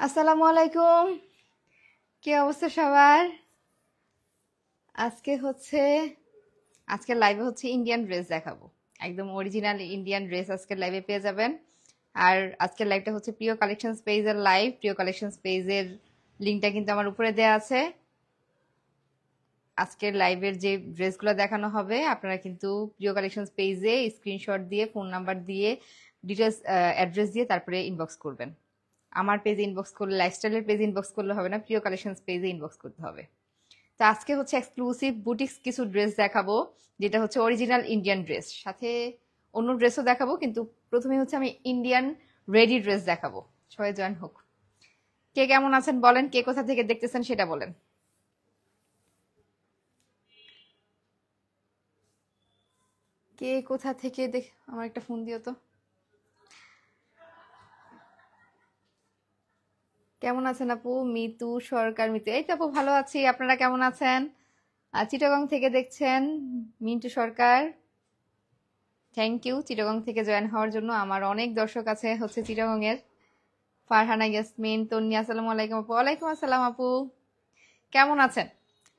আসসালামু আলাইকুম। কি অবস্থা সবার? আজকে লাইভে হচ্ছে ইন্ডিয়ান ড্রেস দেখাবো। একদম অরিজিনাল ইন্ডিয়ান ড্রেস আজকে লাইভে পেয়ে যাবেন। আর আজকের লাইভটা হচ্ছে প্রিয় কালেকশনস পেজের লাইভ। প্রিয় কালেকশনস পেজের লিঙ্কটা কিন্তু আমার উপরে দেওয়া আছে। আজকের লাইভের যে ড্রেসগুলো দেখানো হবে আপনারা কিন্তু প্রিয় কালেকশনস পেজে স্ক্রিনশট দিয়ে ফোন নাম্বার দিয়ে ডিটেলস অ্যাড্রেস দিয়ে তারপরে ইনবক্স করবেন। আমার পেজে ইনবক্স করলে, লাইফস্টাইলের পেজে ইনবক্স করলে হবে না, প্রিয় কালেকশনস পেজে ইনবক্স করতে হবে। তো আজকে হচ্ছে এক্সক্লুসিভ বুটিক্স কিছু ড্রেস দেখাবো, যেটা হচ্ছে অরিজিনাল ইন্ডিয়ান ড্রেস, সাথে অন্য ড্রেসও দেখাবো, কিন্তু প্রথমে হচ্ছে আমি ইন্ডিয়ান রেডি ড্রেস দেখাবো। সবাই জয়েন হোক। কে কেমন আছেন বলেন, কে কোথা থেকে দেখতেছেন সেটা বলেন। কে কোথা থেকে আমার একটা ফোন দিও তো। কেমন আছেন আপু? মিতু সরকার। মিতু, এই তো আপু ভালো আছি, আপনারা কেমন আছেন? চিটাগং থেকে দেখছেন মিন্টু সরকার, থ্যাংক ইউ চিটাগং থেকে জয়েন হওয়ার জন্য। আমার অনেক দর্শক আছে হচ্ছে চিটাগং এর। ফারহানা ইয়াসমিন, তন্নি, আসসালামু আলাইকুম আপু। ওয়ালাইকুম আসসালাম আপু, কেমন আছেন?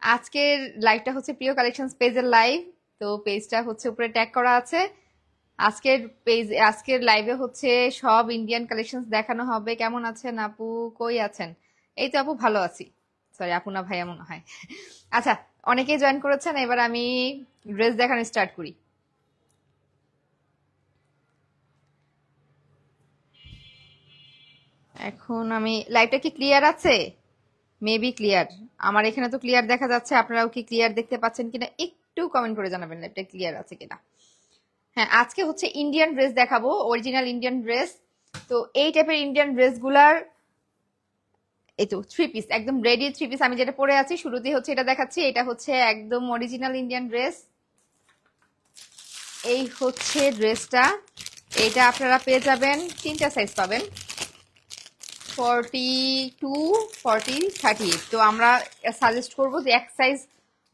আজকের লাইভটা হচ্ছে প্রিয় কালেকশনস পেজের লাইভ। তো পেজটা হচ্ছে উপরে ট্যাগ করা আছে। আজকের লাইভে হচ্ছে সব ইন্ডিয়ান কালেকশনস দেখানো হবে। কেমন আছেন আপু? কই আছেন? এই তো আপু ভালো আছি। সরি, আপু না ভাইয়া মনে হয়। আচ্ছা, অনেকেই জয়েন করেছেন, এবার আমি ড্রেস দেখানো স্টার্ট করি। এখন আমি লাইভটা কি ক্লিয়ার আছে? Maybe clear. আমার এখানে তো ক্লিয়ার দেখা যাচ্ছে, আপনারাও কি ক্লিয়ার দেখতে পাচ্ছেন কিনা একটু কমেন্ট করে জানাবেন লাইভটা ক্লিয়ার আছে কিনা। হ্যাঁ, আজকে হচ্ছে ইন্ডিয়ান ড্রেস দেখাবো, অরিজিনাল ইন্ডিয়ান ড্রেস। তো এই টাইপের ইন্ডিয়ান ড্রেসগুলার, এই তো থ্রি পিস, একদম রেডি থ্রি পিস আমি যেটা পরে আছি শুরুতেই হচ্ছে এটা দেখাচ্ছি। এটা হচ্ছে একদম অরিজিনাল ইন্ডিয়ান ড্রেস। এই হচ্ছে ড্রেসটা। এটা আপনারা পেয়ে যাবেন, তিনটা সাইজ পাবেন, 42, 40, 38। তো আমরা সাজেস্ট করবো যে এক সাইজ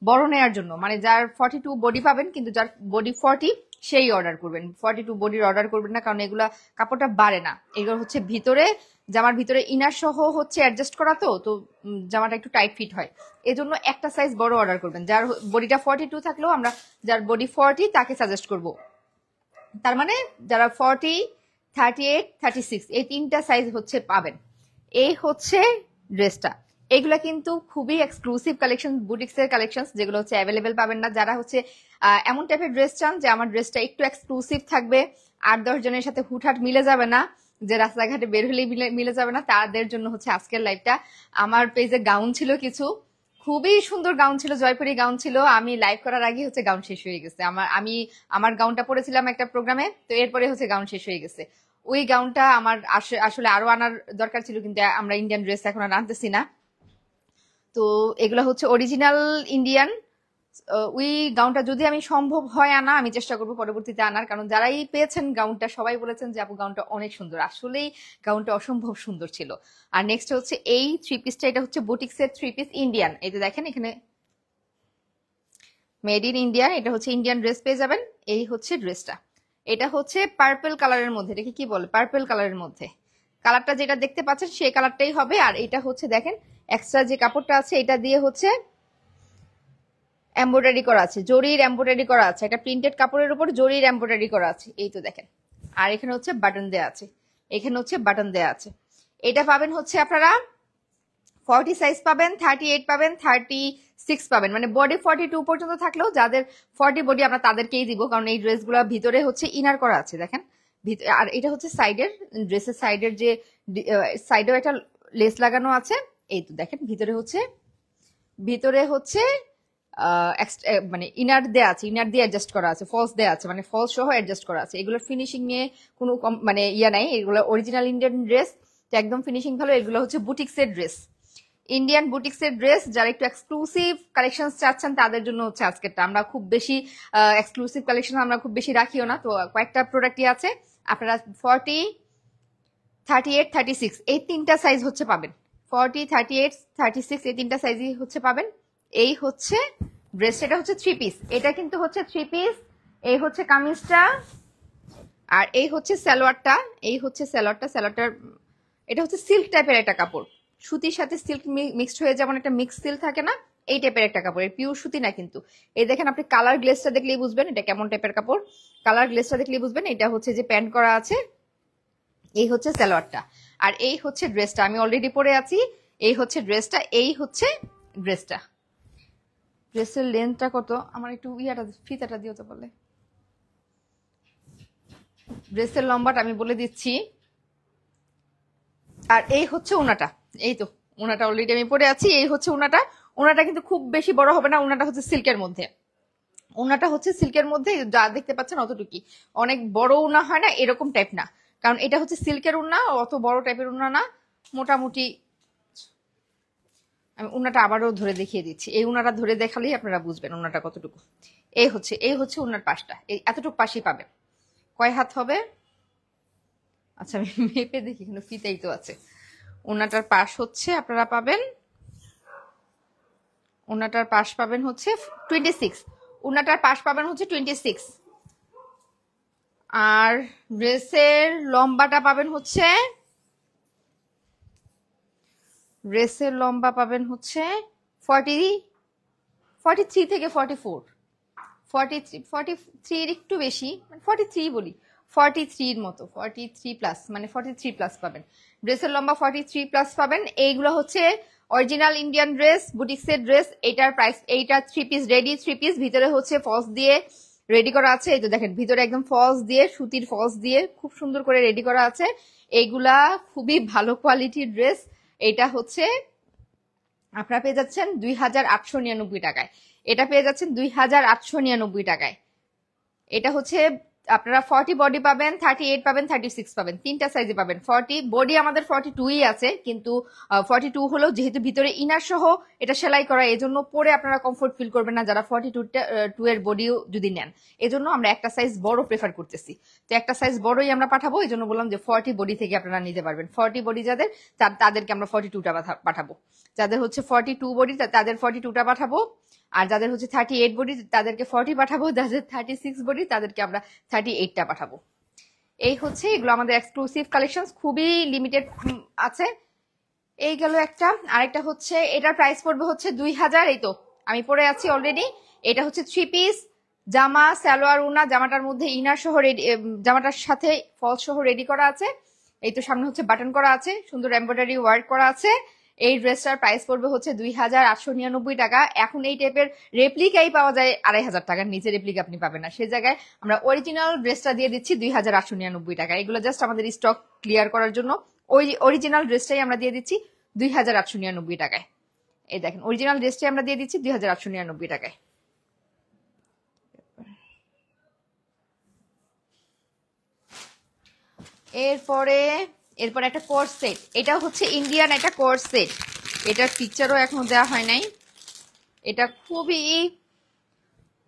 বড় নেওয়ার জন্য, মানে যার 42 বডি পাবেন, কিন্তু যার বডি 40 সেই অর্ডার করবেন। 42 বডির অর্ডার করবেন না, কারণ এগুলা কাপড়টা বাড়ে না। এগুলো হচ্ছে ভিতরে, জামার ভিতরে ইনার সহ হচ্ছে অ্যাডজাস্ট করা, তো তো জামাটা একটু টাইট ফিট হয়। এজন্য একটা সাইজ বড় অর্ডার করবেন। যার বডিটা 42 থাকলেও আমরা, যার বডি 40 তাকে সাজেস্ট করব। তার মানে যারা 40, 38, 36 এই তিনটা সাইজ হচ্ছে পাবেন। এই হচ্ছে ড্রেসটা। এগুলা কিন্তু খুবই এক্সক্লুসিভ কালেকশন, বুটিক্স এর কালেকশন, যেগুলো হচ্ছে অ্যাভেলেবেল পাবেন না। যারা হচ্ছে এমন টাইপের ড্রেস চান যে আমার ড্রেসটা একটু এক্সক্লুসিভ থাকবে, 8-10 জনের সাথে হুটহাট মিলে যাবে না, যে রাস্তাঘাটে বের হলেই মিলে যাবে না, তাদের জন্য হচ্ছে আজকের লাইভটা। আমার পেজে গাউন ছিল কিছু, খুবই সুন্দর গাউন ছিল, জয়পুরি গাউন ছিল। আমি লাইভ করার আগে হচ্ছে গাউন শেষ হয়ে গেছে। আমার গাউনটা পরেছিলাম একটা প্রোগ্রামে, তো এরপরে হচ্ছে গাউন শেষ হয়ে গেছে। ওই গাউনটা আমার আসলে আরো আনার দরকার ছিল, কিন্তু আমরা ইন্ডিয়ান ড্রেস এখন আর আনতেছি না। তো এগুলো হচ্ছে অরিজিনাল ইন্ডিয়ান। ওই গাউনটা যদি আমি সম্ভব হয় আনা, আমি চেষ্টা করবো পরবর্তীতে আনার, কারণ যারাই পেয়েছেন গাউনটা সবাই বলেছেন যে আপু গাউনটা অনেক সুন্দর। আসলেই গাউনটা অসম্ভব সুন্দর ছিল। আর নেক্সট হচ্ছে এই থ্রি পিসটা, এটা হচ্ছে বুটিক্সের থ্রি পিস ইন্ডিয়ান। এই যে দেখেন এখানে মেড ইন ইন্ডিয়ান, এটা হচ্ছে ইন্ডিয়ান ড্রেস পেয়ে যাবেন। এই হচ্ছে ড্রেসটা। এটা হচ্ছে পার্পল কালারের মধ্যে, এটাকে কি বলে, পার্পল কালারের মধ্যে। কালারটা যেটা দেখতে পাচ্ছেন সেই কালারটাই হবে। আর এটা হচ্ছে দেখেন এক্সট্রা যে কাপড়টা আছে এটা দিয়ে হচ্ছে এমব্রয়ডারি করা আছে, জরির এমব্রয়ডারি করা আছে, একটা প্রিন্টেড কাপড়ের উপর জরির এমব্রয়ডারি করা আছে, এই তো দেখেন। আর এখানে হচ্ছে বাটন দেয়া আছে, এখানে হচ্ছে বাটন দেয়া আছে। এটা পাবেন হচ্ছে আপনারা 40 সাইজ পাবেন, 38 পাবেন, 36 পাবেন, মানে বডি 42 পর্যন্ত থাকলেও যাদের 40 বডি আমরা তাদেরকেই দিব, কারণ এই ড্রেসগুলো ভিতরে হচ্ছে ইনার করা আছে দেখেন। আর এটা হচ্ছে সাইডের, ড্রেসের সাইডের যে সাইডেও একটা লেস লাগানো আছে, এই তো দেখেন। ভিতরে হচ্ছে মানে ইনার দেয়া আছে, ইনার দিয়ে অ্যাডজাস্ট করা আছে, ফলস দেয়া আছে, মানে ফলস সহ অ্যাডজাস্ট করা আছে। এগুলোর ফিনিশিং নিয়ে কোনো মানে ইয়া নাই, এগুলো অরিজিনাল ইন্ডিয়ান ড্রেস, তো একদম ফিনিশিং ভালো। এগুলো হচ্ছে বুটিক্সের ড্রেস, ইন্ডিয়ান বুটিক্সের ড্রেস। যারা একটু এক্সক্লুসিভ কালেকশন চাচ্ছেন তাদের জন্য হচ্ছে আজকেরটা। আমরা খুব বেশি এক্সক্লুসিভ কালেকশন আমরা খুব বেশি রাখিও না, তো কয়েকটা প্রোডাক্টই আছে। আপনারা 40, 38, 36 এই তিনটা সাইজ হচ্ছে পাবেন। 40, 38, 36 এই তিনটা সাইজই হচ্ছে পাবেন। এই হচ্ছে ড্রেস, এটা হচ্ছে থ্রি পিস, এটা কিন্তু হচ্ছে থ্রি পিস। এই হচ্ছে কামিজটা, আর এই হচ্ছে সালোয়ারটা। এই হচ্ছে সালোয়ারটার এটা হচ্ছে সিল্ক টাইপের একটা কাপড়, সুতির সাথে সিল্ক মিক্সড হয়ে যেমন একটা মিক্স সিল্ক থাকে না, এই টাইপের একটা কাপড়, এর পিওর সুতি না কিন্তু। এই দেখেন আপনি কালার গ্লেসটা দেখলেই বুঝবেন এটা কেমন টাইপের কাপড়, কালার গ্লেসটা দেখলেই বুঝবেন। এটা হচ্ছে যে প্যান্ট করা আছে, এই হচ্ছে সালোয়ারটা, আর এই হচ্ছে ড্রেসটা, আমি অলরেডি পরে আছি। এই হচ্ছে ড্রেসটা, এই হচ্ছে ড্রেসটা। ড্রেসের লেন্থটা কত, আমার একটু ইয়াটা ফিতাটা দিও তো বলে। ড্রেসের লম্বাটা আমি বলে দিচ্ছি। আর এই হচ্ছে ওনাটা, এই তো ওনাটা অলরেডি আমি পরে আছি। এই হচ্ছে ওনাটা, ওনাটা কিন্তু খুব বেশি বড় হবে না, ওনাটা হচ্ছে সিল্কের মধ্যে, ওনাটা হচ্ছে সিল্কের মধ্যে যা দেখতে পাচ্ছেন অতটুকুই, অনেক বড় ওনা হয় না এরকম টাইপ না, কারণ এটা হচ্ছে সিল্কের ওনা, অত বড় টাইপের ওনা না, মোটামুটি। আমি ওনাটা আবারও ধরে দেখিয়ে দিচ্ছি, এই ওনাটা ধরে দেখালেই আপনারা বুঝবেন ওনাটা কতটুকু। এই হচ্ছে ওনার পাশটা, এই এতটুকু পাশেই পাবেন। কয় হাত হবে, আচ্ছা আমি মেপে দেখি, কিন্তু ফিতাই তো আছে। ওনাটার পাশ হচ্ছে আপনারা পাবেন, ওনাটার পাশ পাবেন হচ্ছে 26, ওনাটার পাশ পাবেন হচ্ছে 26। আর ড্রেসের লম্বাটা পাবেন হচ্ছে, ড্রেসের লম্বা পাবেন হচ্ছে 43 থেকে 44, 43 একটু বেশি, মানে 43 বলি, 43 মতো, 43 প্লাস, মানে 43 প্লাস পাবেন। ড্রেসের লম্বা 43 প্লাস পাবেন। এইগুলো হচ্ছে অরিজিনাল ইন্ডিয়ান ড্রেস, বুটিক্সের ড্রেস। এইটার প্রাইস, এইটা 3 পিস রেডি, 3 পিস ভিতরে হচ্ছে ফলস দিয়ে রেডি করা আছে। এই তো দেখেন ভিতরে একদম ফলস দিয়ে, সুতির ফলস দিয়ে খুব সুন্দর করে রেডি করা আছে। এইগুলা খুবই ভালো কোয়ালিটির ড্রেস। এটা হচ্ছে আপনারা পেয়ে যাচ্ছেন 2899 টাকায়, এটা পেয়ে যাচ্ছেন 2899 টাকায়। এটা হচ্ছে আপনারা 40 বডি পাবেন, 38 পাবেন, 36 পাবেন, তিনটা সাইজে পাবেন। 40 বডি আমাদের 42ই আছে, কিন্তু 42 হলো যেহেতু ভিতরে ইনার সহ এটা সেলাই করা, এজন্য পরে আপনারা কমফোর্ট ফিল করবেন না যারা 42 এর বডিও যদি নেন। এজন্য আমরা একটা সাইজ বড় প্রেফার করতেছি, তো একটা সাইজ বড়ই আমরা পাঠাবো। এই জন্য বললাম যে 40 বডি থেকে আপনারা নিতে পারবেন। 40 বডি যাদের, তাদেরকে আমরা 42টা পাঠাবো। যাদের হচ্ছে 42 বডি তাদের 42টা পাঠাবো, আর যাদের হচ্ছে 38 বডি তাদেরকে 40 পাঠাবো, যাদের 36 বডি তাদেরকে আমরা 38টা পাঠাবো। এই হচ্ছে এগুলো আমাদের এক্সক্লুসিভ কালেকশন, খুবই লিমিটেড আছে। এই গেল একটা, আরেকটা হচ্ছে এটার প্রাইস পড়বে হচ্ছে 2000। এই তো আমি পরে আছি অলরেডি। এটা হচ্ছে 3 পিস জামা, সালোয়ার, উনা, জামাটার মধ্যে ইনার সহ রেডি, জামাটার সাথে ফলস সহ রেডি করা আছে। এই তো সামনে হচ্ছে বাটন করা আছে, সুন্দর এমব্রয়ডারি ওয়ার্ক করা আছে। এই ড্রেসটার প্রাইস পড়বে হচ্ছে 2899 টাকা। এখন এই টাইপের রেপ্লিকাই পাওয়া যায় 2500 টাকার নিচে, রেপ্লিকা আপনি পাবেন না। সে জায়গায় আমরা অরিজিনাল ড্রেসটা দিয়ে দিচ্ছি 2899 টাকা। এগুলো জাস্ট আমাদের স্টক ক্লিয়ার করার জন্য, ওই অরিজিনাল ড্রেসটাই আমরা দিয়ে দিচ্ছি 2899 টাকায়। এই দেখেন অরিজিনাল ড্রেসটাই আমরা দিয়ে দিচ্ছি 2899 টাকায়। এরপরে একটা কোর্স সেট, এটাও হচ্ছে ইন্ডিয়ান একটা কোর্স সেট। এটার পিকচারও এখনো দেওয়া হয় নাই। এটা খুবই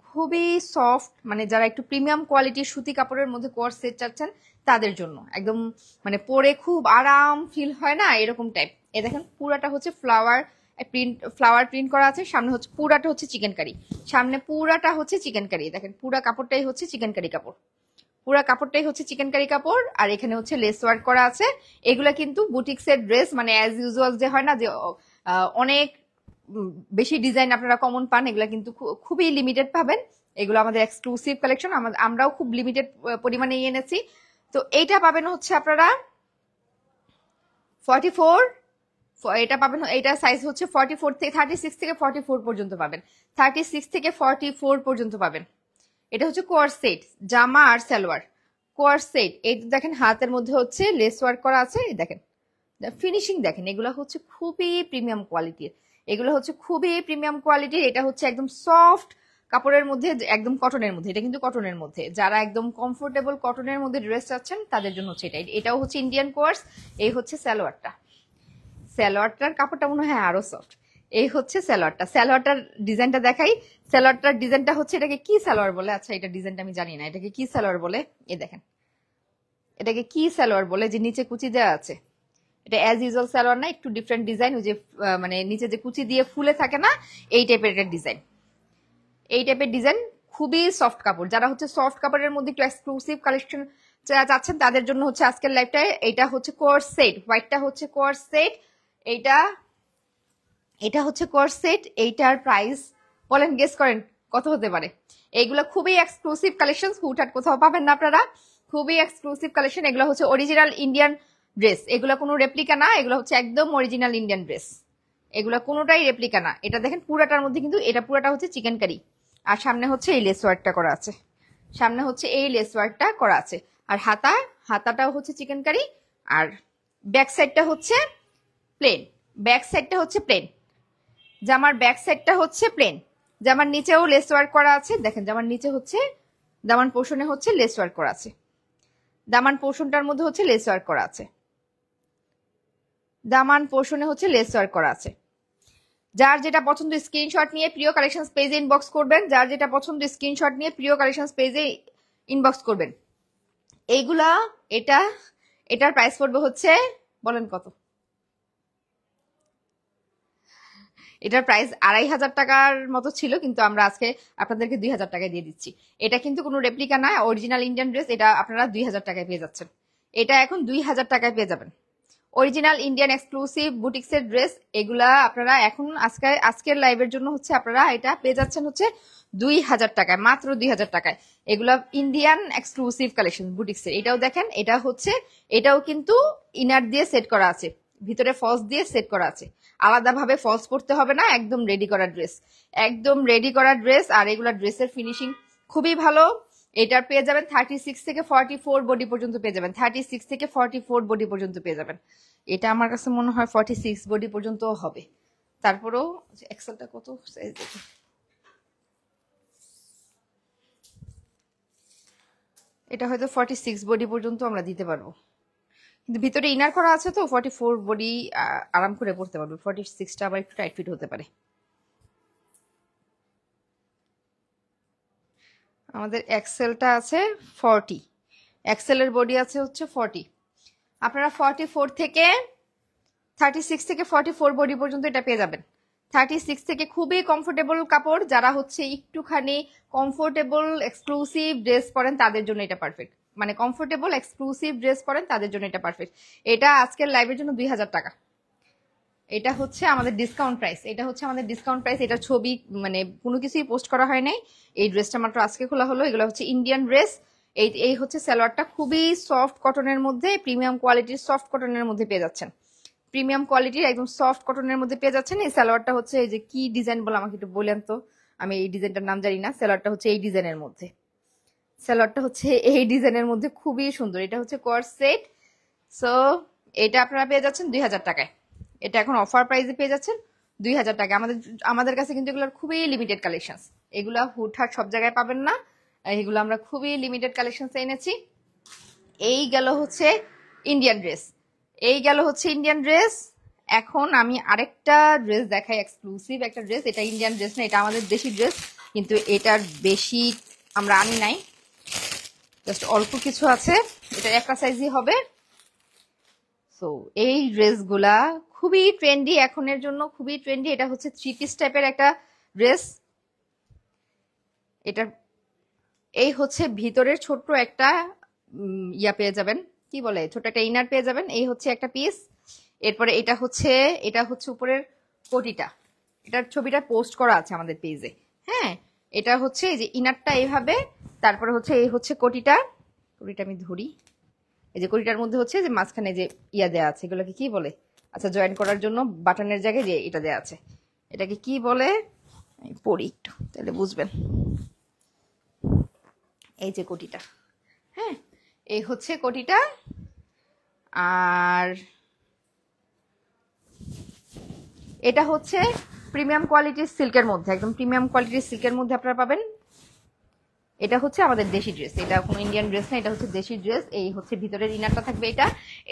খুবই সফট, মানে যারা একটু প্রিমিয়াম কোয়ালিটির সুতি কাপড়ের মধ্যে কোর্স সেট চাচ্ছেন তাদের জন্য একদম, মানে পরে খুব আরাম ফিল হয় না এরকম টাইপ। এ দেখেন পুরাটা হচ্ছে ফ্লাওয়ার প্রিন্ট করা আছে, সামনে হচ্ছে পুরাটা হচ্ছে চিকেন কারি, সামনে পুরাটা হচ্ছে চিকেন কারি। দেখেন পুরা কাপড়টাই হচ্ছে চিকেন কারি কাপড়, পুরা কাপড়টাই হচ্ছে চিকেন কারি কাপড়, আর এখানে হচ্ছে লেস ওয়ার্ক করা আছে। এগুলা কিন্তু বুটিক্সের ড্রেস, মানে অ্যাজ ইউজুয়াল যে হয় না যে অনেক বেশি ডিজাইন আপনারা কমন পান, এগুলা কিন্তু খুবই লিমিটেড পাবেন। এগুলো আমাদের এক্সক্লুসিভ কালেকশন, আমরাও খুব লিমিটেড পরিমাণে এনেছি। তো এইটা পাবেন হচ্ছে আপনারা 44, এটা পাবেন, এটা সাইজ হচ্ছে 44 থেকে 36 থেকে 44 পর্যন্ত পাবেন, 36 থেকে 44 পর্যন্ত পাবেন। এটা হচ্ছে কোয়ার্স সেট, জামা আর সালোয়ার কোয়ার্স সেট। এই দেখেন হাতের মধ্যে হচ্ছে লেস ওয়ার্ক করা আছে, দেখেন ফিনিশিং দেখেন, এগুলো হচ্ছে খুবই প্রিমিয়াম কোয়ালিটির, এগুলো হচ্ছে খুবই প্রিমিয়াম কোয়ালিটির। এটা হচ্ছে একদম সফট কাপড়ের মধ্যে, একদম কটনের মধ্যে, এটা কিন্তু কটনের মধ্যে, যারা একদম কমফোর্টেবল কটনের মধ্যে ড্রেস চাচ্ছেন তাদের জন্য হচ্ছে এটাও হচ্ছে ইন্ডিয়ান কোয়ার্স। এই হচ্ছে সালোয়ারটা, সালোয়ারটার কাপড়টা মনে হয় আরো সফট। এই হচ্ছে সালোয়ারটা, সালোয়ারটার ডিজাইনটা দেখাই। সালোয়ারটার ডিজাইনটা হচ্ছে, এটাকে কি সালোয়ার বলে, আচ্ছা এটা ডিজাইনটা আমি জানি না, এটাকে কি সালোয়ার বলে। এই দেখেন এটাকে কি সালোয়ার বলে, যে নিচে কুচি দেওয়া আছে। এটা অ্যাজ ইউজুয়াল সালোয়ার না, একটু ডিফারেন্ট ডিজাইন, ওই যে মানে নিচে যে কুচি দিয়ে ফুলে থাকে না, এই টাইপের একটা ডিজাইন। এই টাইপের ডিজাইন খুবই সফট কাপড়, যারা হচ্ছে সফট কাপড়ের মধ্যে একটু এক্সক্লুসিভ কালেকশন যারা চাচ্ছেন তাদের জন্য হচ্ছে আজকের লাইভটায়। এটা হচ্ছে কোর্স সেট, হোয়াইটটা হচ্ছে কোর্স সেট, এইটা এটা হচ্ছে কোর্স সেট। এইটার প্রাইস বলেন, গেস করেন কত হতে পারে? এইগুলো খুবই এক্সক্লুসিভ কালেকশন, হুটহাট কোথাও পাবেন না আপনারা, খুবই এক্সক্লুসিভ কালেকশন। এগুলো হচ্ছে অরিজিনাল ইন্ডিয়ান ড্রেস, এগুলো কোনো রেপ্লিকা না, এগুলো হচ্ছে একদম অরিজিনাল ইন্ডিয়ান ড্রেস, এগুলো কোনোটাই রেপ্লিকা না। এটা দেখেন পুরাটার মধ্যে কিন্তু এটা পুরাটা হচ্ছে চিকেন কারি, আর সামনে হচ্ছে এই লেস ওয়ার্কটা করা আছে, সামনে হচ্ছে এই লেস ওয়ার্কটা করা আছে, আর হাতাটাও হচ্ছে চিকেন কারি, আর ব্যাক সাইডটা হচ্ছে প্লেন, ব্যাক সাইডটা হচ্ছে প্লেন, জামার ব্যাক সাইডটা হচ্ছে প্লেন, জামার নিচেও লেস ওয়ার্ক করা আছে। দেখেন জামার নিচে হচ্ছে, দামান পোর্শনে হচ্ছে লেস ওয়ার্ক করা আছে, দামান পোর্শনটার মধ্যে হচ্ছে লেস ওয়ার্ক করা আছে, দামান পোর্শনে হচ্ছে লেস ওয়ার্ক করা আছে। যার যেটা পছন্দ স্ক্রিনশট নিয়ে প্রিয় কালেকশন পেজে ইনবক্স করবেন, যার যেটা পছন্দ স্ক্রিনশট নিয়ে প্রিয় কালেকশন পেজে ইনবক্স করবেন। এইগুলা এটার প্রাইস পড়বে হচ্ছে, বলেন কত? এটার প্রাইস 2500 টাকার মতো ছিল, কিন্তু আমরা আজকে আপনাদেরকে 2000 টাকায় দিয়ে দিচ্ছি। এটা কিন্তু কোনো রেপ্লিকা না, অরিজিনাল ইন্ডিয়ান ড্রেস, এটা আপনারা 2000 টাকায় পেয়ে যাচ্ছেন। এটা এখন 2000 টাকায় পেয়ে যাবেন, অরিজিনাল ইন্ডিয়ান এক্সক্লুসিভ বুটিক্সের ড্রেস। এগুলা আপনারা এখন আজকের লাইভের জন্য হচ্ছে আপনারা এটা পেয়ে যাচ্ছেন হচ্ছে 2000 টাকায়, মাত্র 2000 টাকায়। এগুলা ইন্ডিয়ান এক্সক্লুসিভ কালেকশন বুটিক্সের। এটাও দেখেন, এটাও কিন্তু ইনার দিয়ে সেট করা আছে, ভিতরে ফলস দিয়ে সেট করা আছে, আলাদাভাবে ফলস পড়তে হবে না, একদম রেডি করা ড্রেস, একদম রেডি করা ড্রেস। আর এগুলা ড্রেসের ফিনিশিং খুবই ভালো। এটার পেয়ে যাবেন 36 থেকে 44 বডি পর্যন্ত পেয়ে যাবেন, 36 থেকে 44 বডি পর্যন্ত পেয়ে যাবেন। এটা আমার কাছে মনে হয় 46 বডি পর্যন্ত হবে। তারপরেও এক্সেলটা কত সাইজ দেখি, এটা হয়তো 46 বডি পর্যন্ত আমরা দিতে পারবো, কিন্তু ভিতরে ইনার করা আছে তো 44 বডি আরাম করে পড়তে পারবে, 46টা আবার একটু টাইট ফিট হতে পারে। আমাদের এক্সেলটা আছে 40, এক্সেলের বডি আছে হচ্ছে 40। আপনারা 44 থেকে 36 থেকে 44 বডি পর্যন্ত এটা পেয়ে যাবেন। 36 থেকে খুবই কমফোর্টেবল কাপড়, যারা হচ্ছে একটুখানি কমফোর্টেবল এক্সক্লুসিভ ড্রেস পরেন তাদের জন্য এটা পারফেক্ট, মানে কমফোর্টেবল এক্সক্লুসিভ ড্রেস পরেন তাদের জন্য এটা পারফেক্ট। এটা আজকের লাইভের জন্য 2000 টাকা। এটা হচ্ছে আমাদের ডিসকাউন্ট প্রাইস, এটা হচ্ছে আমাদের ডিসকাউন্ট প্রাইস। এটা ছবি মানে কোনো কিছুই পোস্ট করা হয় নাই, এই ড্রেসটা মাত্র আজকে খোলা হলো। এগুলো হচ্ছে ইন্ডিয়ান ড্রেস। এই হচ্ছে সালোয়ারটা, খুবই সফট কটনের মধ্যে, প্রিমিয়াম কোয়ালিটির সফট কটনের মধ্যে পেয়ে যাচ্ছেন, প্রিমিয়াম কোয়ালিটির একদম সফট কটনের মধ্যে পেয়ে যাচ্ছেন। এই সালোয়ারটা হচ্ছে, এই যে কি ডিজাইন বলে আমাকে একটু বলেন তো, আমি এই ডিজাইনটার নাম জানি না। সালোয়ারটা হচ্ছে এই ডিজাইনের মধ্যে, সালোয়ারটা হচ্ছে এই ডিজাইনের মধ্যে খুবই সুন্দর। এটা হচ্ছে কোর্স সেট। সো এটা আপনারা পেয়ে যাচ্ছেন 2000 টাকায়, এটা এখন অফার প্রাইসে পেয়ে যাচ্ছেন 2000 টাকা। আমাদের কাছে কিন্তু এগুলোর খুবই লিমিটেড কালেকশন, এগুলা হুটহাট সব জায়গায় পাবেন না, এগুলো আমরা খুবই লিমিটেড কালেকশন এনেছি। এই গেল হচ্ছে ইন্ডিয়ান ড্রেস, এই গেল হচ্ছে ইন্ডিয়ান ড্রেস। এখন আমি আরেকটা ড্রেস দেখাই, এক্সক্লুসিভ একটা ড্রেস। এটা ইন্ডিয়ান ড্রেস না, এটা আমাদের দেশি ড্রেস, কিন্তু এটার বেশি আমরা আনি নাই, জাস্ট অল্প কিছু আছে, এটা একটা সাইজই হবে। সো এই ড্রেসগুলা খুবই ট্রেন্ডি এখনের জন্য, খুবই ট্রেন্ডি। এটা হচ্ছে 3 পিস টাইপের একটা ড্রেস। এটার এই হচ্ছে ভিতরের ছোট্ট একটা ইয়া পেয়ে যাবেন, কি বলে, ছোট একটা ইনার পেয়ে যাবেন, এই হচ্ছে একটা পিস। এরপরে এটা হচ্ছে উপরের কোটিটা, এটার ছবিটা পোস্ট করা আছে আমাদের পেজে। হ্যাঁ, এটা হচ্ছে এই যে ইনারটা এইভাবে, তারপরে হচ্ছে এই হচ্ছে কোটিটা আমি ধরি, এই যে কোটিটার মধ্যে হচ্ছে যে মাঝখানে যে ইয়া দেওয়া আছে, এগুলোকে কি বলে, আচ্ছা জয়েন করার জন্য বাটনের জায়গায় যে এটা দেওয়া আছে, এটাকে কি বলে আমি পড়ি একটু তাহলে বুঝবেন। এই যে কোটিটা, হ্যাঁ এই হচ্ছে কোটিটা। আর এটা হচ্ছে প্রিমিয়াম কোয়ালিটির সিল্কের মধ্যে, একদম প্রিমিয়াম কোয়ালিটির সিল্কের মধ্যে আপনারা পাবেন। এটা হচ্ছে আমাদের দেশি ড্রেস, এটা কোনো ইন্ডিয়ান ড্রেস না, এটা হচ্ছে দেশি ড্রেস। এই হচ্ছে ভিতরের ইনারটা থাকবে এটা।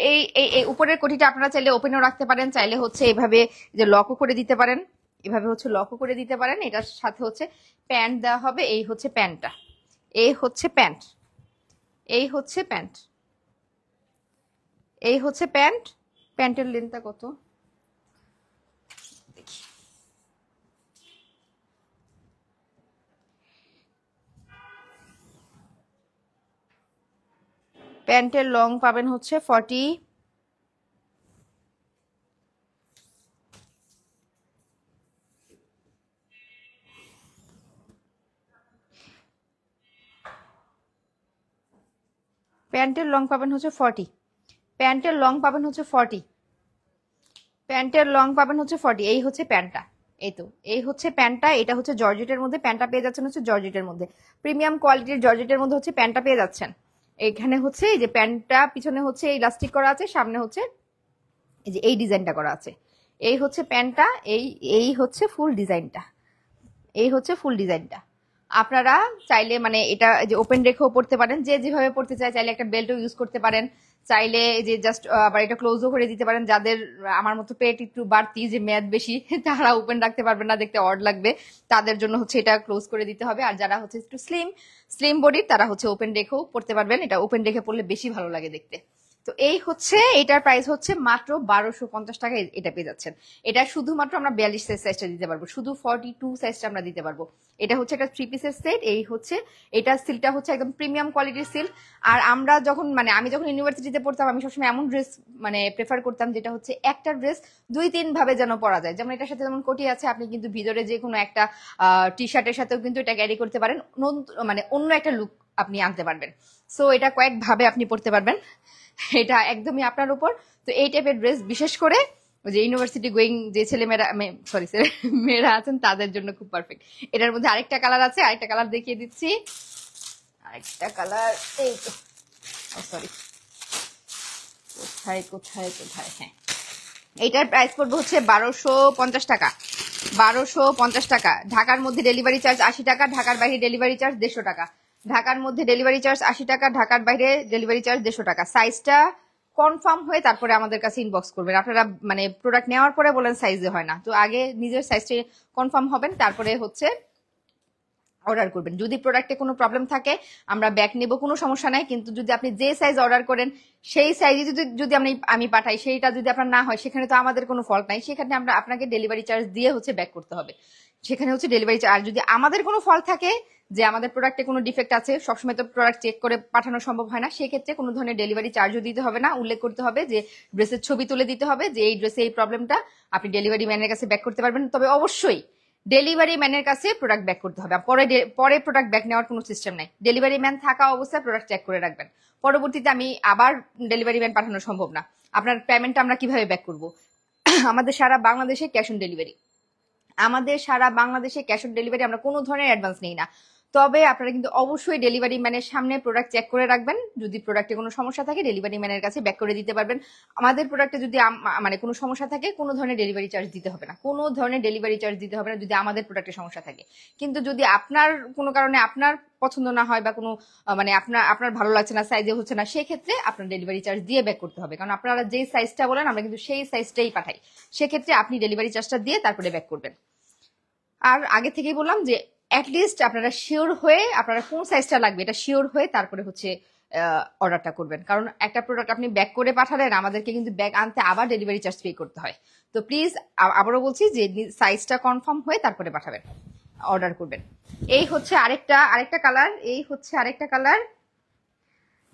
এই উপরের কোটিটা আপনারা চাইলে ওপেনও রাখতে পারেন, চাইলে হচ্ছে এভাবে যে লকও করে দিতে পারেন, এভাবে হচ্ছে লকও করে দিতে পারেন। এটার সাথে হচ্ছে প্যান্ট দেওয়া হবে, এই হচ্ছে প্যান্টটা, এই হচ্ছে প্যান্ট, এই হচ্ছে প্যান্ট, এই হচ্ছে প্যান্ট। প্যান্টের লেন্থটা কত দেখি, প্যান্টের লং পাবেন হচ্ছে 40, প্যান্টের লং পাবেন হচ্ছে 40, প্যান্টের লং পাবেন হচ্ছে 40, প্যান্টের লং পাবেন হচ্ছে 40। এই হচ্ছে প্যান্টটা, এই তো এই হচ্ছে প্যান্টটা। এটা হচ্ছে জর্জেটের মধ্যে, প্যান্টটা পেয়ে যাচ্ছেন হচ্ছে জর্জেটের মধ্যে, প্রিমিয়াম কোয়ালিটির জর্জেটের মধ্যে হচ্ছে প্যান্টটা পেয়ে যাচ্ছেন। এখানে হচ্ছে এই যে প্যান্টটা পিছনে হচ্ছে ইলাস্টিক করা আছে, সামনে হচ্ছে এই যে এই ডিজাইনটা করা আছে। এই হচ্ছে প্যান্টটা, এই এই হচ্ছে ফুল ডিজাইনটা, এই হচ্ছে ফুল ডিজাইনটা। আপনারা চাইলে মানে এটা যে ওপেন রেখেও পড়তে পারেন, যে যেভাবে পড়তে চায়, চাইলে একটা বেল্টও ইউজ করতে পারেন, চাইলে যে জাস্ট আবার এটা ক্লোজও করে দিতে পারেন। যাদের আমার মতো পেট একটু বাড়তি, যে মেয়াদ বেশি, তারা ওপেন রাখতে পারবেন না, দেখতে অড লাগবে, তাদের জন্য হচ্ছে এটা ক্লোজ করে দিতে হবে। আর যারা হচ্ছে একটু স্লিম স্লিম বডির, তারা হচ্ছে ওপেন রেখেও পড়তে পারবেন। এটা ওপেন রেখে পড়লে বেশি ভালো লাগে দেখতে। তো এই হচ্ছে, এটার প্রাইস হচ্ছে মাত্র 1250 টাকা। এটা পেয়ে যাচ্ছেন। এটা শুধুমাত্র আমরা 42 সাইজটা দিতে পারবো, শুধু 42 সাইজটা আমরা দিতে পারবো। এটা হচ্ছে একটা 3 পিসের সেট। এই হচ্ছে এটা, সিলটা হচ্ছে একদম প্রিমিয়াম কোয়ালিটির সিল। আর আমরা যখন মানে আমি যখন ইউনিভার্সিটিতে পড়তাম, আমি সবসময় এমন ড্রেস মানে প্রেফার করতাম যেটা হচ্ছে একটা ড্রেস 2-3 ভাবে যেন পরা যায়। যেমন এটার সাথে যেমন কোটি আছে, আপনি কিন্তু ভিতরে যে কোনো একটা টি শার্টের সাথেও কিন্তু এটা ক্যারি করতে পারেন, মানে অন্য একটা লুক আপনি আনতে পারবেন। সো এটা কয়েক ভাবে আপনি পড়তে পারবেন, এটা একদমই আপনার উপর। তো এই টাইপের ড্রেস বিশেষ করে ওই যে ইউনিভার্সিটি গোয়িং যে ছেলেমেয়েরা, সরি মেয়েরা আছেন, তাদের জন্য খুব পারফেক্ট। এটার মধ্যে আরেকটা কালার আছে, আরেকটা কালার দেখিয়ে দিচ্ছি। আরেকটা কালার, এই তো, সরি, কোথায় কোথায় কোথায়, হ্যাঁ, এইটার প্রাইস পড়বে হচ্ছে 1250 টাকা। 1250 টাকা। ঢাকার মধ্যে ডেলিভারি চার্জ 80 টাকা, ঢাকার বাইরে ডেলিভারি চার্জ 150 টাকা। ঢাকার মধ্যে ডেলিভারি চার্জ 80 টাকা, ঢাকার বাইরে ডেলিভারি চার্জ 150 টাকা। সাইজটা কনফার্ম হয়ে তারপরে আমাদের কাছে ইনবক্স করবেন। আপনারা মানে প্রোডাক্ট নেওয়ার পরে বলেন সাইজে হয় না, তো আগে নিজের সাইজটা কনফার্ম হবেন, তারপরে হচ্ছে অর্ডার করবেন। যদি প্রোডাক্টে কোনো প্রবলেম থাকে আমরা ব্যাক নেব, কোনো সমস্যা নাই। কিন্তু যদি আপনি যে সাইজ অর্ডার করেন সেই সাইজে যদি আমি পাঠাই, সেইটা যদি আপনার না হয়, সেখানে তো আমাদের কোনো ফল্ট নাই, সেখানে আমরা আপনাকে ডেলিভারি চার্জ দিয়ে হচ্ছে ব্যাক করতে হবে, সেখানে হচ্ছে ডেলিভারি চার্জ। আর যদি আমাদের কোনো ফল্ট থাকে, যে আমাদের প্রোডাক্টে কোনো ডিফেক্ট আছে, সবসময় তো প্রোডাক্ট চেক করে পাঠানো সম্ভব হয় না, সেক্ষেত্রে কোনো ধরনের ডেলিভারি চার্জও দিতে হবে না। উল্লেখ করতে হবে যে ড্রেসের ছবি তুলে দিতে হবে যে এই ড্রেসে এই প্রবলেমটা, আপনি ডেলিভারি ম্যানের কাছে ব্যাক করতে পারবেন। তবে অবশ্যই ডেলিভারি ম্যানের কাছে প্রোডাক্ট ব্যাক করতে হবে। পরে প্রোডাক্ট ব্যাক নেওয়ার কোনো সিস্টেম নাই। ডেলিভারি ম্যান থাকা অবস্থায় প্রোডাক্ট চেক করে রাখবেন। পরবর্তীতে আমি আবার ডেলিভারি ম্যান পাঠানো সম্ভব না। আপনার পেমেন্টটা আমরা কিভাবে ব্যাক করব? আমাদের সারা বাংলাদেশে ক্যাশ অন ডেলিভারি, আমাদের সারা বাংলাদেশে ক্যাশ অন ডেলিভারি, আমরা কোনো ধরনের অ্যাডভান্স নেই না। তবে আপনারা কিন্তু অবশ্যই ডেলিভারি ম্যানের সামনে প্রোডাক্ট চেক করে রাখবেন। যদি প্রোডাক্টে কোনো সমস্যা থাকে, ডেলিভারি ম্যানের কাছে ব্যাক করে দিতে পারবেন। আমাদের প্রোডাক্টে যদি মানে কোনো সমস্যা থাকে, কোনো ধরনের ডেলিভারি চার্জ দিতে হবে না, কোনো ধরনের ডেলিভারি চার্জ দিতে হবে না যদি আমাদের প্রোডাক্টে সমস্যা থাকে। কিন্তু যদি আপনার কোনো কারণে আপনার পছন্দ না হয়, বা কোনো মানে আপনার ভালো লাগছে না, সাইজে হচ্ছে না, সেক্ষেত্রে আপনার ডেলিভারি চার্জ দিয়ে ব্যাক করতে হবে। কারণ আপনারা যেই সাইজটা বলেন, আমরা কিন্তু সেই সাইজটাই পাঠাই। সেক্ষেত্রে আপনি ডেলিভারি চার্জটা দিয়ে তারপরে ব্যাক করবেন। আর আগে থেকেই বললাম যে অ্যাটলিস্ট আপনারা শিওর হয়ে, আপনারা কোন সাইজটা লাগবে এটা শিওর হয়ে তারপরে হচ্ছে অর্ডারটা করবেন। কারণ একটা প্রোডাক্ট আপনি ব্যাক করে পাঠালেন, আমাদেরকে কিন্তু ব্যাগ আনতে আবার ডেলিভারি চার্জ পে করতে হয়। তো প্লিজ আবারও বলছি যে সাইজটা কনফার্ম হয়ে তারপরে পাঠাবেন, অর্ডার করবেন। এই হচ্ছে আরেকটা কালার, এই হচ্ছে আরেকটা কালার।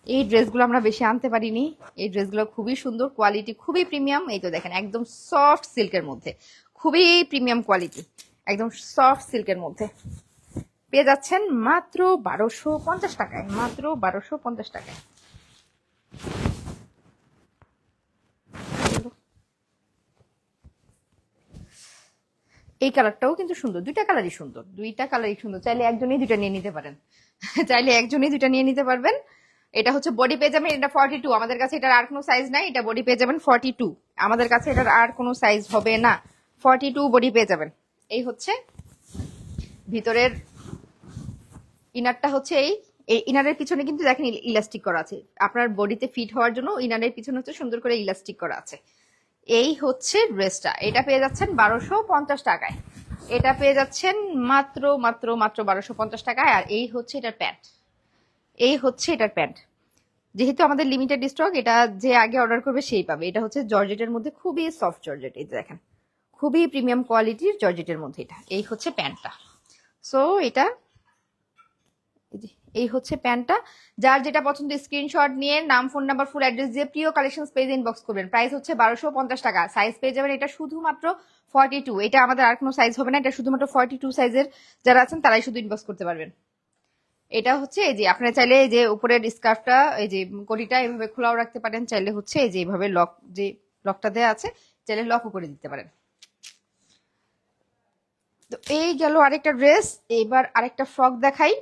এই ড্রেসগুলো আমরা বেশি আনতে পারিনি। এই ড্রেসগুলো খুবই সুন্দর, কোয়ালিটি খুবই প্রিমিয়াম। এই তো দেখেন, একদম সফট সিল্কের মধ্যে, খুবই প্রিমিয়াম কোয়ালিটি, একদম সফট সিল্কের মধ্যে পেয়ে যাচ্ছেন মাত্র 1250 টাকায়, মাত্র 1250 টাকায়। এই কালারটাও কিন্তু সুন্দর, দুইটা কালারই সুন্দর, দুইটা কালারই সুন্দর। চাইলে একজনই দুইটা নিয়ে নিতে পারেন, চাইলে একজনই দুইটা নিয়ে নিতে পারবেন। এটা হচ্ছে বডি পেয়ে যাবেন, এটা 42। আমাদের কাছে এটার আর কোনো সাইজ নাই, এটা বডি পেয়ে যাবেন 42। আমাদের কাছে এটার আর কোনো সাইজ হবে না, 42 বডি পেয়ে যাবেন। এই হচ্ছে ভিতরের ইনারটা হচ্ছে এই ইনারের পিছনে কিন্তু দেখেন ইলাস্টিক করা আছে, আপনার বডিতে ফিট হওয়ার জন্য ইনারের পিছনে হচ্ছে সুন্দর করে ইলাস্টিক করা আছে। এই হচ্ছে ড্রেসটা, এটা পেয়ে যাচ্ছেন 1250 টাকায়। এটা পেয়ে যাচ্ছেন মাত্র মাত্র মাত্র 1250 টাকায়। আর এই হচ্ছে এটার প্যান্ট, এই হচ্ছে এটার প্যান্ট। যেহেতু আমাদের লিমিটেড স্টক, এটা যে আগে অর্ডার করবে সেই পাবে। এটা হচ্ছে জর্জেটের মধ্যে, খুবই সফট জর্জেট, এই দেখেন, খুবই প্রিমিয়াম কোয়ালিটির জর্জেটের মধ্যে এটা। এই হচ্ছে প্যান্টটা। সো এটা এই হচ্ছে প্যান্টটা। যার যেটা পছন্দ স্ক্রিনশট নিয়ে নাম, ফোন নাম্বার, ফুল অ্যাড্রেস দিয়ে প্রিয় কালেকশন পেজে ইনবক্স করবেন। প্রাইস হচ্ছে 1250 টাকা। সাইজ পেয়ে যাবেন এটা শুধুমাত্র 42। এটা আমাদের আর কোনো সাইজ হবে না, এটা শুধুমাত্র 42 সাইজের যারা আছেন তারাই শুধু ইনবক্স করতে পারবেন। এটা হচ্ছে এই যে আপনারা চাইলে এই যে উপরের স্কার্ফটা, এই যে কোটিটা এইভাবে খোলাও রাখতে পারেন, চাইলে হচ্ছে এই যে এইভাবে লক, যে লকটা দেওয়া আছে চাইলে লকও করে দিতে পারেন। তো এই গেল আরেকটা ড্রেস। এবার আরেকটা ফ্রক দেখাই।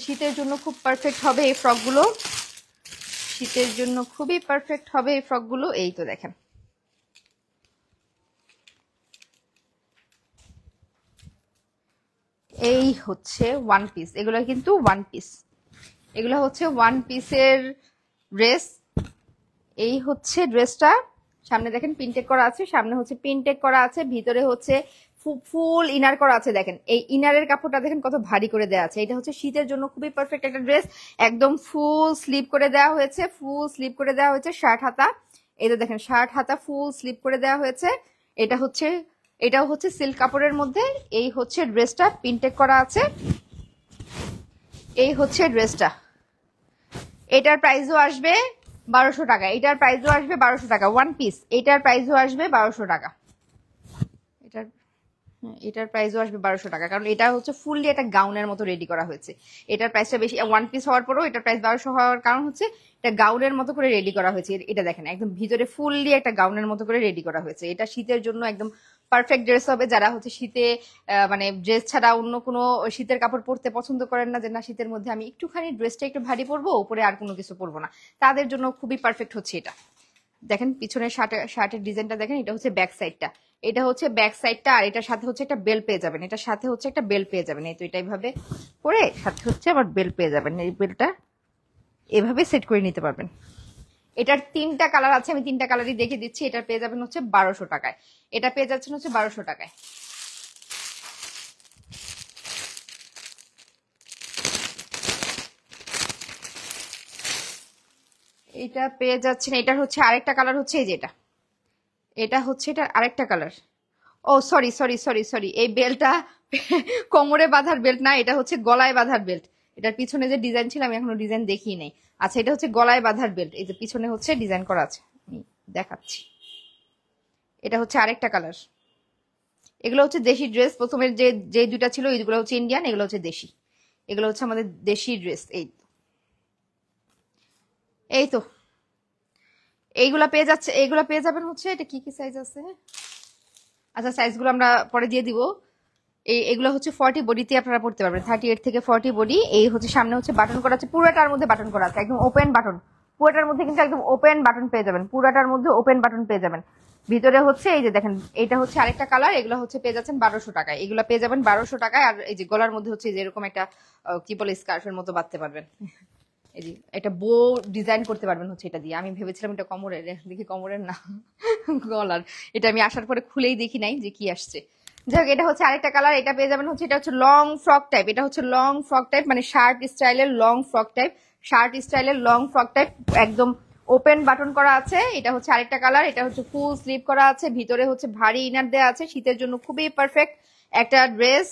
শীতের জন্য খুব পারফেক্ট হবে এই ফ্রকগুলো, শীতের জন্য খুবই পারফেক্ট হবে এই ফ্রকগুলো। এই তো দেখেন, এই হচ্ছে ওয়ান পিস, এগুলো কিন্তু ওয়ান পিস, এগুলো হচ্ছে ওয়ান পিসের ড্রেস। এই হচ্ছে ড্রেসটা, সামনে দেখেন পিনটেক করা আছে, সামনে হচ্ছে পিনটেক করা আছে, ভিতরে হচ্ছে ফুল ইনার করা আছে। দেখেন এই ইনারের কাপড়টা দেখেন কত ভারী করে দেওয়া আছে। এটা হচ্ছে শীতের জন্য খুবই পারফেক্ট একটা ড্রেস। একদম ফুল স্লিপ করে দেওয়া হয়েছে, ফুল স্লিপ করে দেওয়া হয়েছে, শার্ট হাতা। এই তো দেখেন শার্ট হাতা ফুল স্লিপ করে দেওয়া হয়েছে। এটাও হচ্ছে সিল্ক কাপড়ের মধ্যে। এই হচ্ছে ড্রেসটা, পিনটেক করা আছে। এই হচ্ছে ড্রেসটা, এটার প্রাইসও আসবে 1200 টাকা। এটার প্রাইসও আসবে 1200 টাকা, ওয়ান পিস। এটার প্রাইসও আসবে 1200 টাকা। এটার প্রাইসও আসবে 1200 টাকা, কারণ এটা হচ্ছে ফুললি একটা গাউনের মতো রেডি করা হয়েছে। এটার প্রাইসটা বেশি, ওয়ান পিস হওয়ার পরেও এটার প্রাইস 1200 হওয়ার কারণ হচ্ছে এটা গাউনের মতো করে রেডি করা হয়েছে। এটা দেখেন একদম ভিতরে ফুললি একটা গাউনের মতো করে রেডি করা হয়েছে। এটা শীতের জন্য একদম পারফেক্ট ড্রেস হবে। যারা হচ্ছে শীতে মানে ড্রেস ছাড়া অন্য কোনো শীতের কাপড় পরতে পছন্দ করেন না, যে না শীতের মধ্যে আমি একটুখানি ড্রেসটা একটু ভারী পরবো, উপরে আর কোনো কিছু পরবো না, তাদের জন্য খুবই পারফেক্ট হচ্ছে এটা। দেখেন পিছনের শার্টের ডিজাইনটা দেখেন, এটা হচ্ছে ব্যাক সাইডটা, এটা হচ্ছে ব্যাক সাইডটা, আর এটার সাথে হচ্ছে একটা বেল পেয়ে যাবেন, এটার সাথে হচ্ছে একটা বেল পেয়ে যাবেন। এই তো এটা এইভাবে করে সাথে হচ্ছে আবার বেল পেয়ে যাবেন। এই বেলটা এভাবে সেট করে নিতে পারবেন। এটার 3টা কালার আছে, আমি 3টা কালারই দেখে দিচ্ছি। এটা পেয়ে যাবেন হচ্ছে 1200 টাকায়, এটা পেয়ে যাচ্ছেন হচ্ছে 1200 টাকায়। এটা পেয়ে যাচ্ছেন, এটার হচ্ছে আরেকটা কালার হচ্ছে এই যে এটা হচ্ছে এটার আরেকটা কালার। ও সরি সরি সরি সরি, এই বেল্টটা কোমরে বাঁধার বেল্ট না, এটা হচ্ছে গলায় বাঁধার বেল্ট। এটার পিছনে যে ডিজাইন ছিল আমি এখনো ডিজাইন দেখিই নাই। আচ্ছা এটা হচ্ছে গলায় বাঁধার বেল্ট, এই যে পিছনে হচ্ছে ডিজাইন করা আছে, আমি দেখাচ্ছি। এটা হচ্ছে আরেকটা কালার। এগুলো হচ্ছে দেশি ড্রেস, প্রথমের যে যে দুইটা ছিল এইগুলো হচ্ছে ইন্ডিয়ান, এগুলো হচ্ছে দেশি, এগুলো হচ্ছে আমাদের দেশি ড্রেস। এই তো এইগুলা পেয়ে যাচ্ছে, এইগুলা পেয়ে যাবেন হচ্ছে, এটা কি কি সাইজ আছে, আচ্ছা সাইজগুলো আমরা পরে দিয়ে দিব। এগুলো হচ্ছে 40 বডিতে আপনারা পড়তে পারবেন, 38 থেকে 40 বডি। এই হচ্ছে সামনে হচ্ছে বাটন করা আছে, পুরোটার মধ্যে বাটন করা আছে, একদম ওপেন বাটন, পুরোটার মধ্যে কিন্তু একদম ওপেন বাটন পেয়ে যাবেন, পুরোটার মধ্যে ওপেন বাটন পেয়ে যাবেন। ভিতরে হচ্ছে এই যে দেখেন, এটা হচ্ছে আরেকটা কালার। এগুলো হচ্ছে পেয়ে যাচ্ছেন 1200 টাকায়, এগুলো পেয়ে যাবেন 1200 টাকায়। আর এই যে গলার মধ্যে হচ্ছে যেরকম একটা কি বলে স্কার্ফের মতো বাঁধতে পারবেন, এই যে এটা বো ডিজাইন করতে পারবেন হচ্ছে এটা দিয়ে। আমি ভেবেছিলাম এটা কোমরের, দেখি কোমরের না গলার। এটা আমি আসার পরে খুলেই দেখি নাই যে কি আসছে। যাই হোক এটা হচ্ছে আরেকটা কালার, এটা পেয়ে যাবেন হচ্ছে, এটা হচ্ছে লং ফ্রক টাইপ, এটা হচ্ছে লং ফ্রক টাইপ, মানে শার্ট স্টাইলের লং ফ্রক টাইপ, শার্ট স্টাইলের লং ফ্রক টাইপ, একদম ওপেন বাটন করা আছে। এটা হচ্ছে আরেকটা কালার, এটা হচ্ছে ফুল স্লিভ করা আছে, ভিতরে হচ্ছে ভারী ইনার দেওয়া আছে। শীতের জন্য খুবই পারফেক্ট একটা ড্রেস।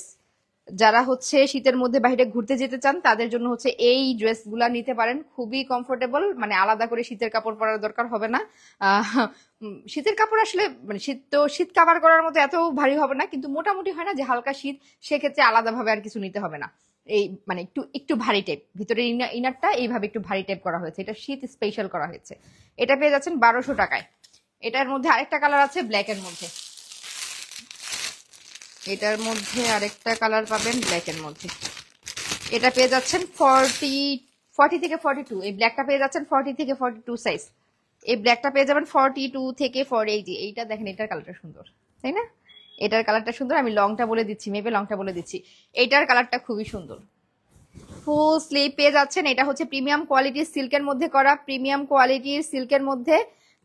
যারা হচ্ছে শীতের মধ্যে বাইরে ঘুরতে যেতে চান তাদের জন্য হচ্ছে এই ড্রেসগুলা নিতে পারেন, খুবই কমফোর্টেবল, মানে আলাদা করে শীতের কাপড় পরার দরকার হবে না। শীতের কাপড় আসলে মানে শীত কাভার করার মতো এত ভারী হবে না, কিন্তু মোটামুটি হয় না যে হালকা শীত, সেক্ষেত্রে আলাদাভাবে আর কিছু নিতে হবে না। এই মানে একটু একটু ভারী টাইপ, ভিতরে ইনারটা এইভাবে একটু ভারী টাইপ করা হয়েছে, এটা শীত স্পেশাল করা হয়েছে। এটা পেয়ে যাচ্ছেন 1200 টাকায়। এটার মধ্যে আরেকটা কালার আছে ব্ল্যাকের মধ্যে, এটার মধ্যে আরেকটা কালার পাবেন ব্ল্যাকের মধ্যে। এটা পেয়ে যাচ্ছেন 40 থেকে 42, এই ব্ল্যাকটা পেয়ে যাচ্ছেন 40 থেকে 42 সাইজ। এই ব্ল্যাকটা পেয়ে যাবেন 42 থেকে 40। এই যে এইটা দেখেন, এটার কালারটা সুন্দর তাই না, এটার কালারটা সুন্দর। আমি লংটা বলে দিচ্ছি, মেপে লংটা বলে দিচ্ছি। এইটার কালারটা খুবই সুন্দর, ফুল স্লিভ পেয়ে যাচ্ছেন। এটা হচ্ছে প্রিমিয়াম কোয়ালিটির সিল্কের মধ্যে করা, প্রিমিয়াম কোয়ালিটির সিল্কের মধ্যে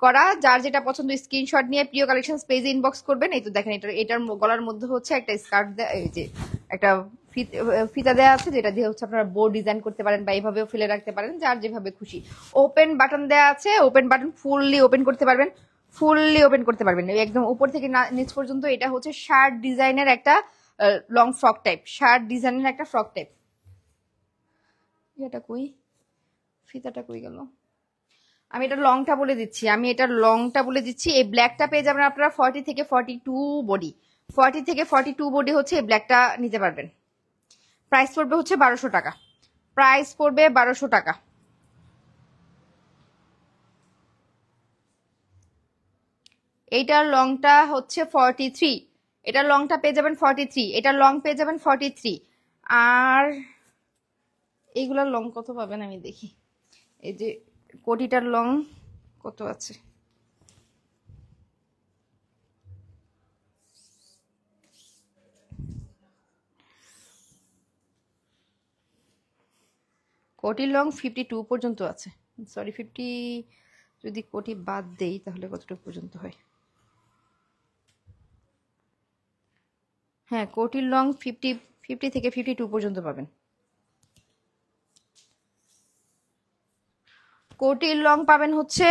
করা। যার যেটা পছন্দ স্ক্রিনশট নিয়ে প্রিয় কালেকশন পেজে ইনবক্স করবেন। এই তো দেখেন এটার গলার মধ্যে হচ্ছে একটা স্কার্ট, এই যে একটা ফিতা দেওয়া আছে, যেটা দিয়ে হচ্ছে আপনারা বোর্ড ডিজাইন করতে পারেন বা এইভাবেও ফেলে রাখতে পারেন, যার যেভাবে খুশি। ওপেন বাটন দেওয়া আছে, ওপেন বাটন ফুললি ওপেন করতে পারবেন, ফুললি ওপেন করতে পারবেন একদম উপর থেকে নিচ পর্যন্ত। এটা হচ্ছে শার্ট ডিজাইনের একটা লং ফ্রক টাইপ, শার্ট ডিজাইনের একটা ফ্রক টাইপ। এটা কই, ফিতাটা কই গেল? আমি এটা লংটা বলে দিচ্ছি, এই ব্ল্যাকটা পেয়ে যাবেন আপনারা 40 থেকে 42 বডি, 40 থেকে 42 বডি হচ্ছে এই ব্ল্যাকটা নিতে পারবেন। প্রাইস পড়বে হচ্ছে 1200 টাকা, প্রাইস পড়বে 1200 টাকা। এইটার লংটা হচ্ছে 43, এটার লংটা পেয়ে যাবেন 43, এটার লং পেয়ে যাবেন 43। আর এইগুলার লং কত পাবেন আমি দেখি, এই যে কোটিটার লং কত আছে, কোটির লং 52 পর্যন্ত আছে, সরি 50, যদি কোটি বাদ দেই তাহলে কতটুকু পর্যন্ত হয়? হ্যাঁ, কোটির লং 50 থেকে 52 পর্যন্ত পাবেন। কোটির লং পাবেন হচ্ছে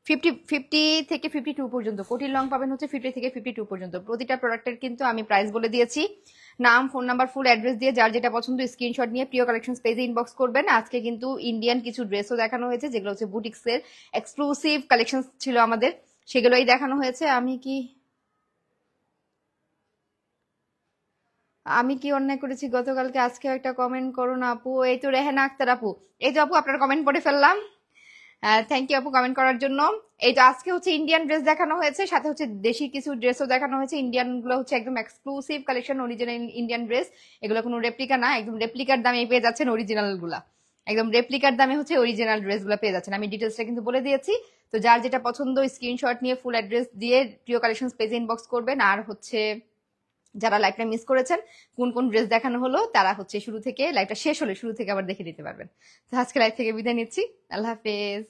50 থেকে 52 পর্যন্ত, কোটির লং পাবেন হচ্ছে 50 থেকে 52 পর্যন্ত। প্রতিটা প্রোডাক্টের কিন্তু আমি প্রাইস বলে দিয়েছি, নাম, ফোন নাম্বার, ফুল অ্যাড্রেস দিয়ে যার যেটা পছন্দ স্ক্রিনশট নিয়ে প্রিয় কালেকশন পেজে ইনবক্স করবেন। আজকে কিন্তু ইন্ডিয়ান কিছু ড্রেসও দেখানো হয়েছে, যেগুলো হচ্ছে বুটিক্সের এক্সক্লুসিভ কালেকশন ছিল আমাদের, সেগুলোই দেখানো হয়েছে। আমি কি অন্যায় করেছি গতকালকে? আজকে একটা কমেন্ট করো না আপু। এই তো রেহেনা আক্তার আপু, এই তো আপু আপনার কমেন্ট পড়ে ফেললাম, থ্যাংক ইউ আপু কমেন্ট করার জন্য। এই তো আজকে হচ্ছে ইন্ডিয়ান ড্রেস দেখানো হয়েছে, সাথে হচ্ছে দেশি কিছু ড্রেসও দেখানো হয়েছে। ইন্ডিয়ান গুলো হচ্ছে একদম exclusive collection, original Indian dress, এগুলো কোনো রেপ্লিকা না, একদম রেপ্লিকার দামে পেয়ে যাচ্ছেন অরিজিনাল গুলা, একদম রেপ্লিকার দামে হচ্ছে অরিজিনাল ড্রেস গুলো পেয়ে যাচ্ছেন। আমি ডিটেলসটা কিন্তু বলে দিয়েছি, তো যার যেটা পছন্দ স্ক্রিনশট নিয়ে ফুল অ্যাড্রেস দিয়ে প্রিয় কালেকশন পেজে ইনবক্স করবেন। আর হচ্ছে যারা লাইভটা মিস করেছেন, কোন কোন ড্রেস দেখানো হলো, তারা হচ্ছে শুরু থেকে, লাইভটা শেষ হলে শুরু থেকে আবার দেখে নিতে পারবেন। তো আজকে লাইভ থেকে বিদায় নিচ্ছি, আল্লাহ হাফেজ।